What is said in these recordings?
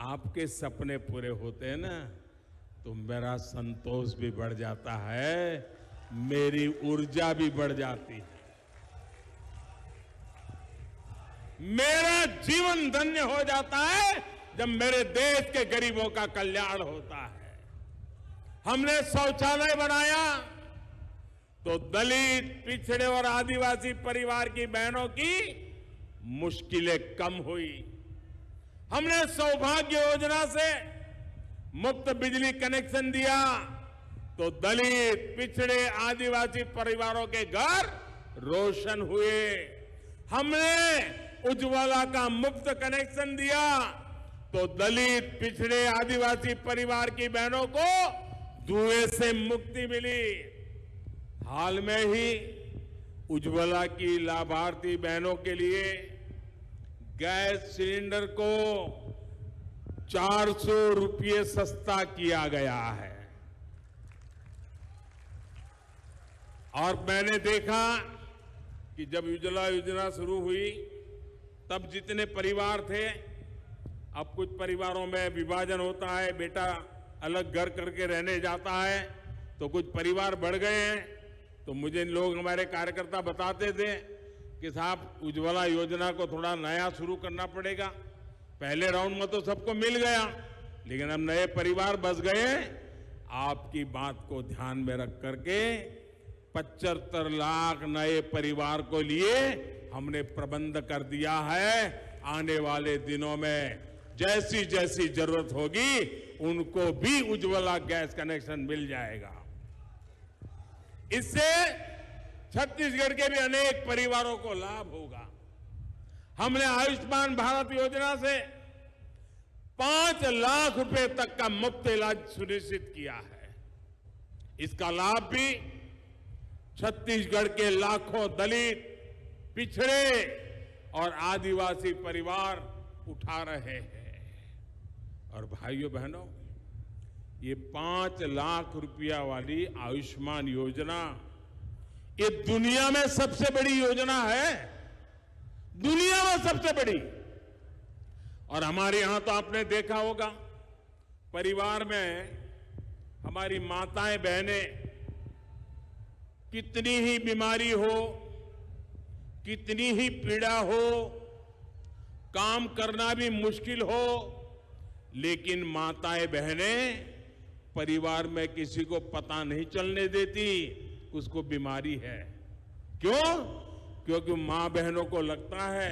आपके सपने पूरे होते हैं ना तो मेरा संतोष भी बढ़ जाता है, मेरी ऊर्जा भी बढ़ जाती है, मेरा जीवन धन्य हो जाता है जब मेरे देश के गरीबों का कल्याण होता है। हमने शौचालय बनाया तो दलित, पिछड़े और आदिवासी परिवार की बहनों की मुश्किलें कम हुई। हमने सौभाग्य योजना से मुफ्त बिजली कनेक्शन दिया तो दलित, पिछड़े, आदिवासी परिवारों के घर रोशन हुए। हमने उज्ज्वला का मुफ्त कनेक्शन दिया तो दलित, पिछड़े, आदिवासी परिवार की बहनों को धुएं से मुक्ति मिली। हाल में ही उज्ज्वला की लाभार्थी बहनों के लिए गैस सिलेंडर को 400 रुपये सस्ता किया गया है। और मैंने देखा कि जब उज्ज्वला योजना शुरू हुई तब जितने परिवार थे, अब कुछ परिवारों में विभाजन होता है, बेटा अलग घर करके रहने जाता है तो कुछ परिवार बढ़ गए हैं। तो मुझे लोग, हमारे कार्यकर्ता बताते थे कि साहब उज्ज्वला योजना को थोड़ा नया शुरू करना पड़ेगा। पहले राउंड में तो सबको मिल गया, लेकिन अब नए परिवार बस गए। आपकी बात को ध्यान में रख करके 75 लाख नए परिवार को लिए हमने प्रबंध कर दिया है। आने वाले दिनों में जैसी जैसी जरूरत होगी उनको भी उज्ज्वला गैस कनेक्शन मिल जाएगा। इससे छत्तीसगढ़ के भी अनेक परिवारों को लाभ होगा। हमने आयुष्मान भारत योजना से 5 लाख रुपए तक का मुफ्त इलाज सुनिश्चित किया है। इसका लाभ भी छत्तीसगढ़ के लाखों दलित, पिछड़े और आदिवासी परिवार उठा रहे हैं। और भाइयों बहनों, ये 5 लाख रुपया वाली आयुष्मान योजना ये दुनिया में सबसे बड़ी योजना है, दुनिया में सबसे बड़ी। और हमारे यहां तो आपने देखा होगा, परिवार में हमारी माताएं बहनें कितनी ही बीमारी हो, कितनी ही पीड़ा हो, काम करना भी मुश्किल हो, लेकिन माताएं बहनें परिवार में किसी को पता नहीं चलने देती उसको बीमारी है। क्यों? क्योंकि मां बहनों को लगता है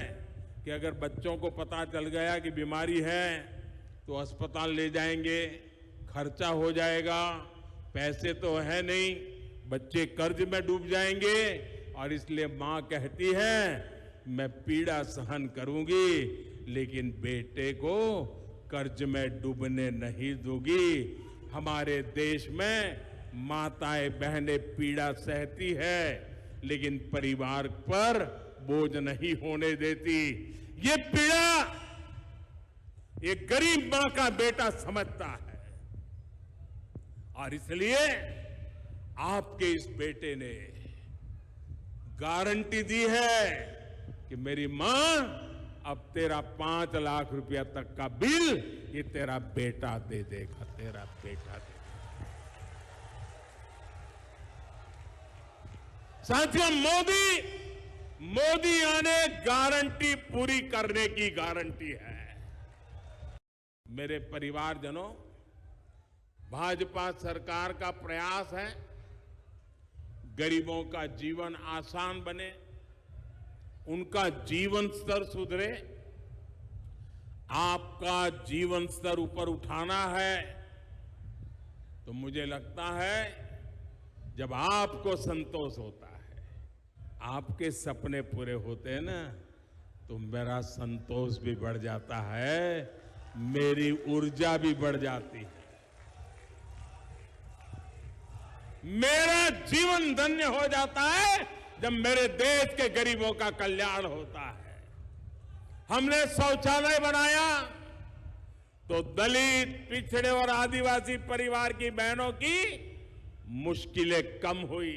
कि अगर बच्चों को पता चल गया कि बीमारी है तो अस्पताल ले जाएंगे, खर्चा हो जाएगा, पैसे तो है नहीं, बच्चे कर्ज में डूब जाएंगे। और इसलिए मां कहती है मैं पीड़ा सहन करूंगी लेकिन बेटे को कर्ज में डूबने नहीं दूंगी। हमारे देश में माताएं बहनें पीड़ा सहती है लेकिन परिवार पर बोझ नहीं होने देती। ये पीड़ा ये गरीब मां का बेटा समझता है। और इसलिए आपके इस बेटे ने गारंटी दी है कि मेरी मां अब तेरा 5 लाख रुपया तक का बिल ये तेरा बेटा दे देगा, तेरा बेटा दे देगा। साथियों, मोदी आने गारंटी पूरी करने की गारंटी है। मेरे परिवारजनों, भाजपा सरकार का प्रयास है गरीबों का जीवन आसान बने, उनका जीवन स्तर सुधरे। आपका जीवन स्तर ऊपर उठाना है तो मुझे लगता है जब आपको संतोष होता है, आपके सपने पूरे होते हैं ना तो मेरा संतोष भी बढ़ जाता है, मेरी ऊर्जा भी बढ़ जाती है, मेरा जीवन धन्य हो जाता है जब मेरे देश के गरीबों का कल्याण होता है। हमने शौचालय बनाया तो दलित, पिछड़े और आदिवासी परिवार की बहनों की मुश्किलें कम हुई।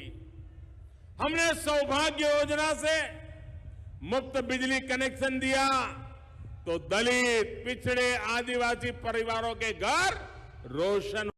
हमने सौभाग्य योजना से मुफ्त बिजली कनेक्शन दिया तो दलित, पिछड़े, आदिवासी परिवारों के घर रोशन